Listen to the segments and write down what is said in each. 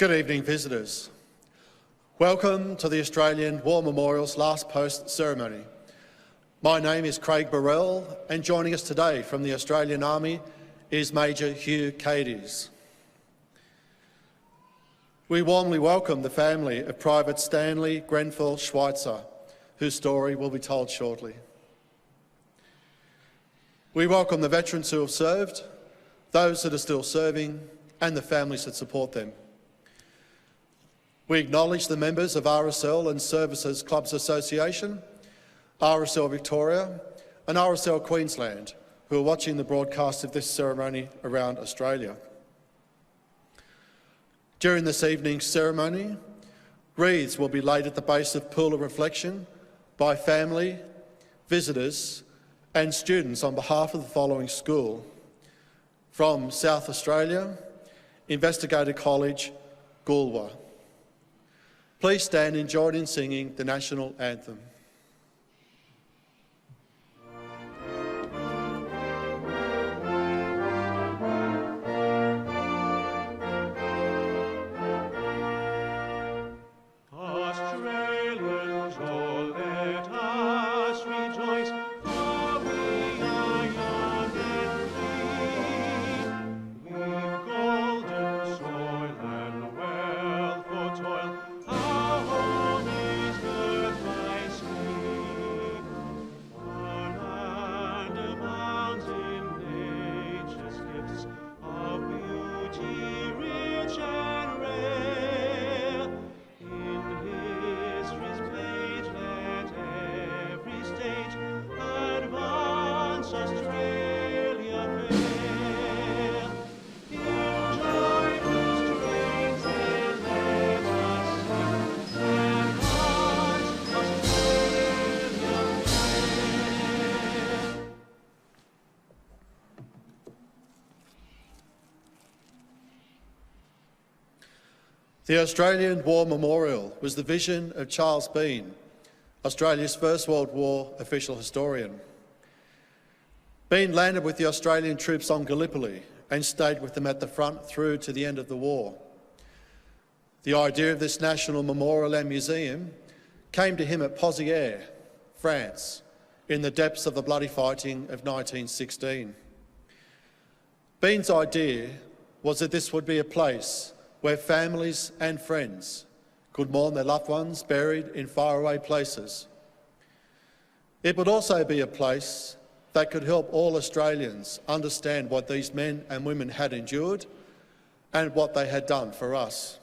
Good evening, visitors. Welcome to the Australian War Memorial's last post ceremony. My name is Craig Burrell, and joining us today from the Australian Army is Major Hugh Cadiz. We warmly welcome the family of Private Stanley Grenfell Schweitzer, whose story will be told shortly. We welcome the veterans who have served, those that are still serving, and the families that support them. We acknowledge the members of RSL and Services Clubs Association, RSL Victoria and RSL Queensland, who are watching the broadcast of this ceremony around Australia. During this evening's ceremony, wreaths will be laid at the base of Pool of Reflection by family, visitors and students on behalf of the following school: from South Australia, Investigator College, Goolwa. Please stand and join in singing the National Anthem. The Australian War Memorial was the vision of Charles Bean, Australia's First World War official historian. Bean landed with the Australian troops on Gallipoli and stayed with them at the front through to the end of the war. The idea of this national memorial and museum came to him at Pozières, France, in the depths of the bloody fighting of 1916. Bean's idea was that this would be a place where families and friends could mourn their loved ones buried in faraway places. It would also be a place that could help all Australians understand what these men and women had endured and what they had done for us.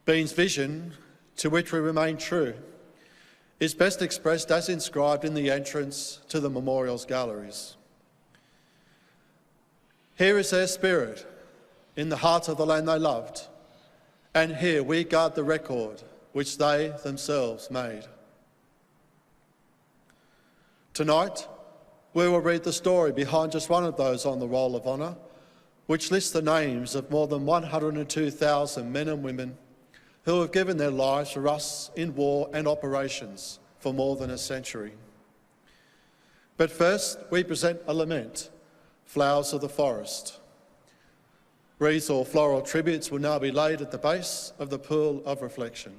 Bean's vision, to which we remain true, is best expressed as inscribed in the entrance to the memorial's galleries. Here is their spirit, in the heart of the land they loved, and here we guard the record which they themselves made. Tonight, we will read the story behind just one of those on the Roll of Honour, which lists the names of more than 102,000 men and women who have given their lives for us in war and operations for more than a century. But first, we present a lament, Flowers of the Forest. Wreaths or floral tributes will now be laid at the base of the Pool of Reflection.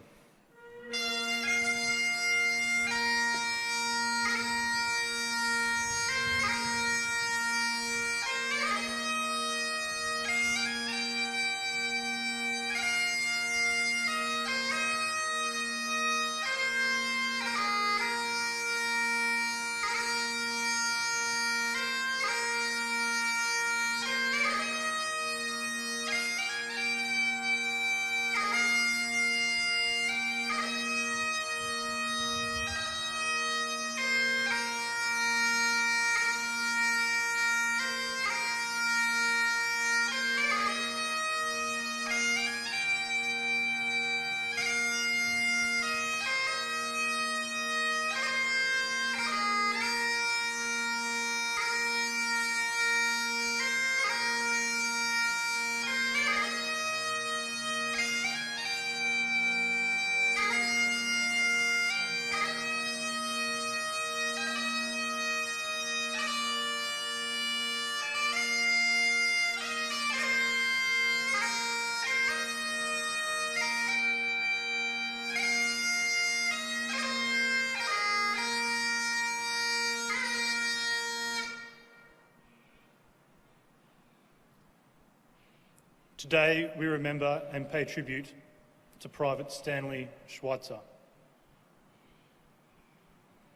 Today we remember and pay tribute to Private Stanley Schweitzer.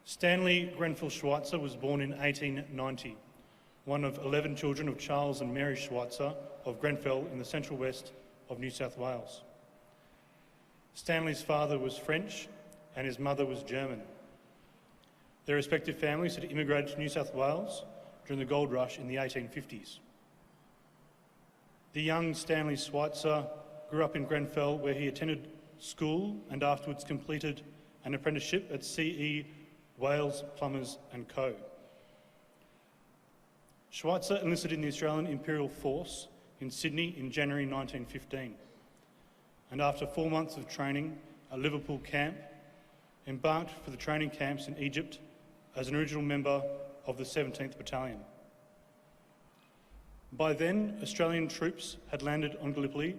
Stanley Grenfell Schweitzer was born in 1890, one of 11 children of Charles and Mary Schweitzer of Grenfell in the central west of New South Wales. Stanley's father was French and his mother was German. Their respective families had immigrated to New South Wales during the gold rush in the 1850s. The young Stanley Schweitzer grew up in Grenfell, where he attended school and afterwards completed an apprenticeship at C.E. Wales Plumbers and Co. Schweitzer enlisted in the Australian Imperial Force in Sydney in January 1915, and after 4 months of training at Liverpool Camp, embarked for the training camps in Egypt as an original member of the 17th Battalion. By then, Australian troops had landed on Gallipoli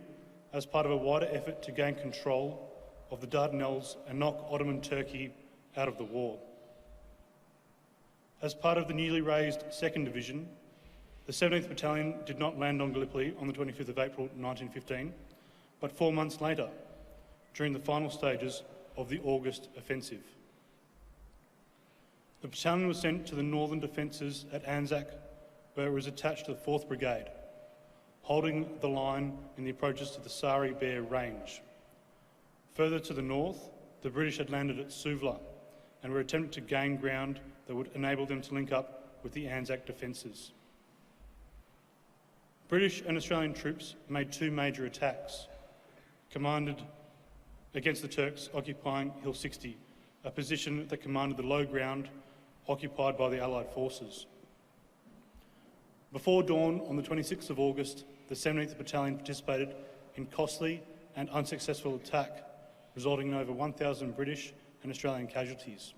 as part of a wider effort to gain control of the Dardanelles and knock Ottoman Turkey out of the war. As part of the newly raised 2nd Division, the 17th Battalion did not land on Gallipoli on the 25th of April 1915, but 4 months later, during the final stages of the August Offensive. The battalion was sent to the northern defences at Anzac, where it was attached to the 4th Brigade, holding the line in the approaches to the Sari Bair Range. Further to the north, the British had landed at Suvla and were attempting to gain ground that would enable them to link up with the Anzac defences. British and Australian troops made 2 major attacks, commanded against the Turks occupying Hill 60, a position that commanded the low ground occupied by the Allied forces. Before dawn on the 26th of August, the 17th Battalion participated in costly and unsuccessful attack, resulting in over 1,000 British and Australian casualties.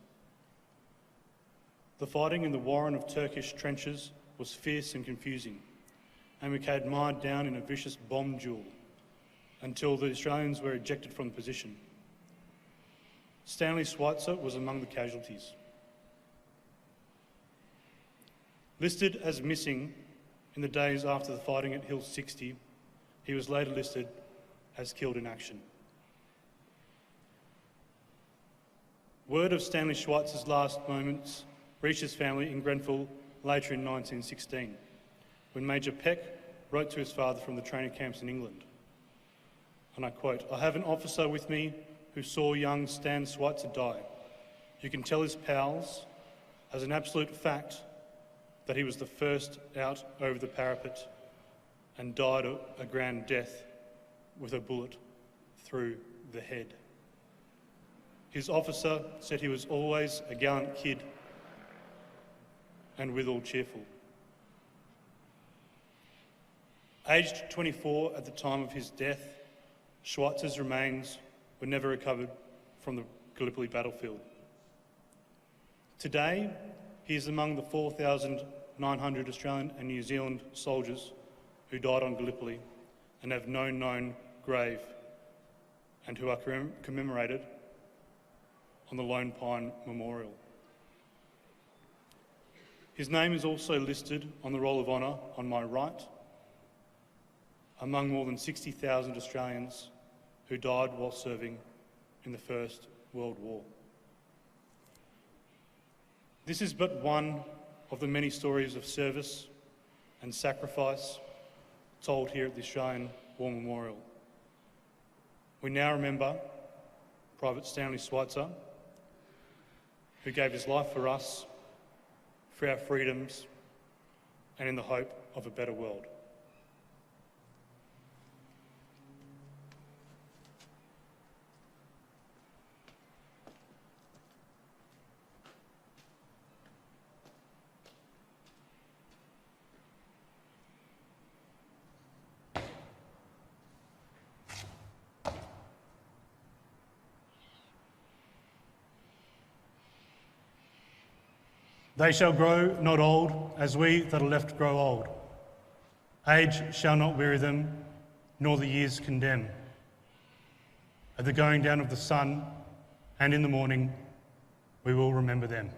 The fighting in the warren of Turkish trenches was fierce and confusing, and we carried mired down in a vicious bomb duel until the Australians were ejected from the position. Stanley Schweitzer was among the casualties. Listed as missing in the days after the fighting at Hill 60, he was later listed as killed in action. Word of Stanley Schweitzer's last moments reached his family in Grenfell later in 1916, when Major Peck wrote to his father from the training camps in England. And I quote, "I have an officer with me who saw young Stan Schweitzer die. You can tell his pals as an absolute fact that he was the first out over the parapet and died a grand death with a bullet through the head. His officer said he was always a gallant kid and withal cheerful." Aged 24 at the time of his death, Schweitzer's remains were never recovered from the Gallipoli battlefield. Today, he is among the 4,900 Australian and New Zealand soldiers who died on Gallipoli and have no known grave, and who are commemorated on the Lone Pine Memorial. His name is also listed on the Roll of Honour on my right, among more than 60,000 Australians who died while serving in the First World War. This is but one of the many stories of service and sacrifice told here at the Australian War Memorial. We now remember Private Stanley Schweitzer, who gave his life for us, for our freedoms, and in the hope of a better world. They shall grow not old, as we that are left grow old. Age shall not weary them, nor the years condemn. At the going down of the sun and in the morning, we will remember them.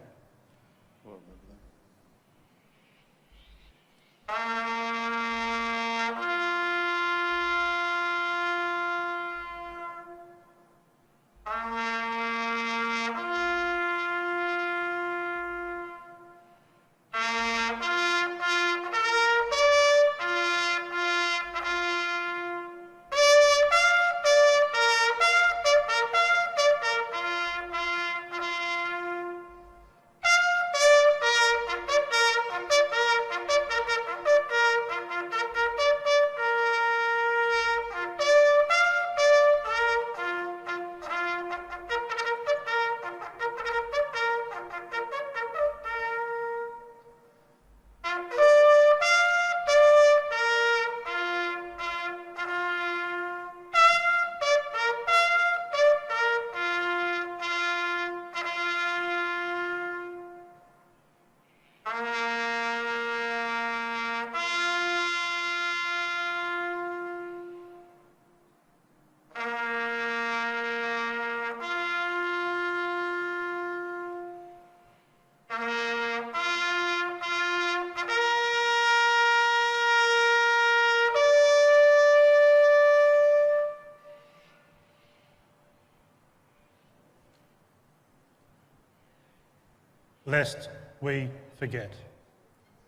lest we forget.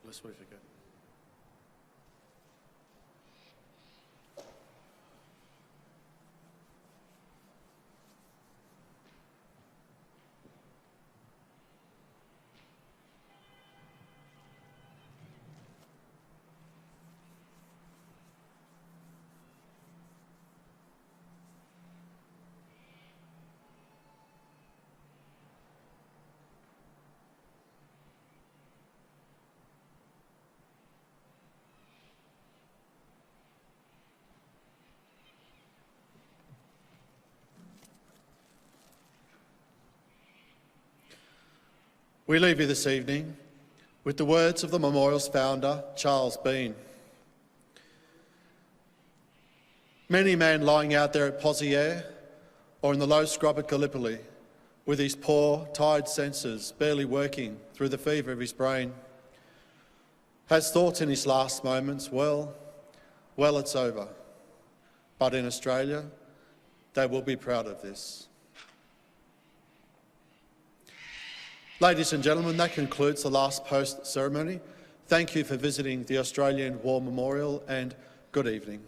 Lest we forget. We leave you this evening with the words of the memorial's founder, Charles Bean. Many a man lying out there at Pozières or in the low scrub at Gallipoli, with his poor, tired senses barely working through the fever of his brain, has thought in his last moments, well, it's over. But in Australia, they will be proud of this. Ladies and gentlemen, that concludes the last post ceremony. Thank you for visiting the Australian War Memorial and good evening.